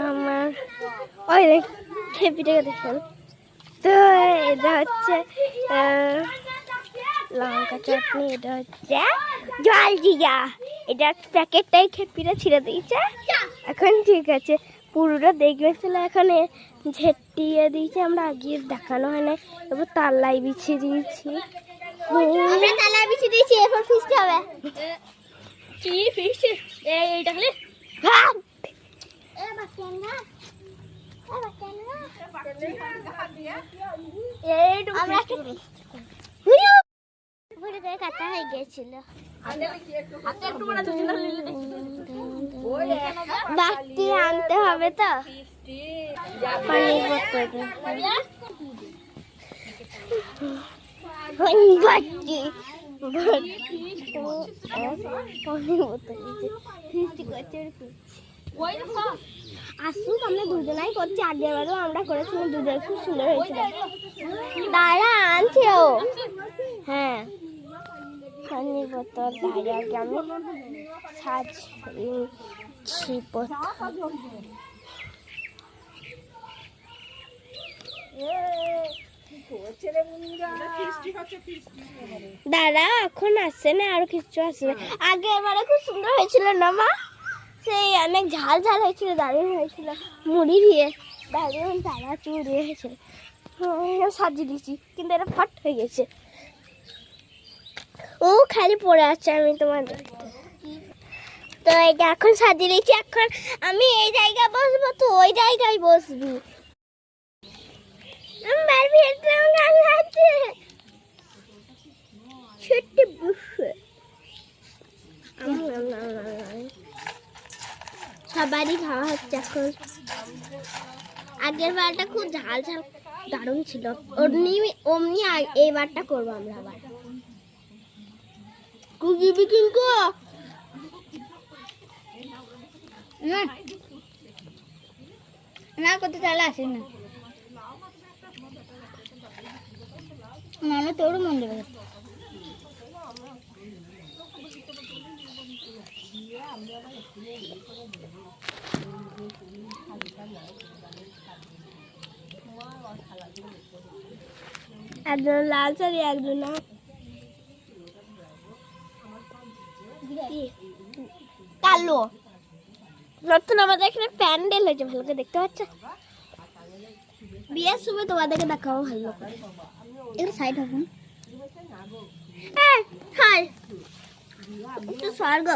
আমার ওই খেপিটাকে দেখুন। তো এটা হচ্ছে লঙ্কা চাটনি, এটা হচ্ছে জল জিরা, এটা প্যাকেটটাই খেপিটা ছিঁড়ে দিয়েছে। এখন ঠিক আছে, পুরোটা দেখবে ছিল, এখানে ঝেটিয়ে দিয়েছে, আমরা আগে দেখানো হয় না। এবার তালাই বিছিয়ে দিয়েছি, তালাই বিছিয়ে দিয়েছি, এরপর ফিস্টি হবে। কি ফিস্টি? এইটা খালি কাটা হয়ে গেছিল, বাকি আনতে হবে তো পানির বোতল। আসুক, আমরা দুজনাই করছি, আগেরবারও আমরা করেছিলাম, দুজন খুব সুন্দর হয়েছিল। দাঁড়া আনছে ও, হ্যাঁ পানির বোতল আগে আমি সাজছি। দাদা এখন আসছে না, আরো কিছু আসবে। আগে এবারে খুব সুন্দর হয়েছিল না মা, সেই অনেক ঝাল ঝাল হয়েছিল, দারুণ হয়েছিল, মুড়ি দিয়ে দারুণ তারা চুড়ি হয়েছিল। সাজিয়ে দিয়েছি, কিন্তু এটা ফট হয়ে গেছে, ও খালি পড়ে আছে। আমি তোমার তো এটা এখন সাজিয়ে দিয়েছি, এখন আমি এই জায়গায় বসবো, তো ওই জায়গায় বসবি। সবারই খাওয়া হচ্ছে এখন। আগের বারটা খুব ঝাল ঝাল দারুণ ছিল, অমনি এই বারটা করবো আমরা আবার। না করতে চাইলে আসিস না, তোর মন দেবে। একজন লাল শাড়ি, একজন কালো। নতুন আমাদের এখানে প্যান্ডেল হয়েছে, ভালো করে দেখতে পাচ্ছ। বিয়ের সময় তোমাদেরকে দেখাবো ভালো করে। এর সাইড হবে স্বর্গ।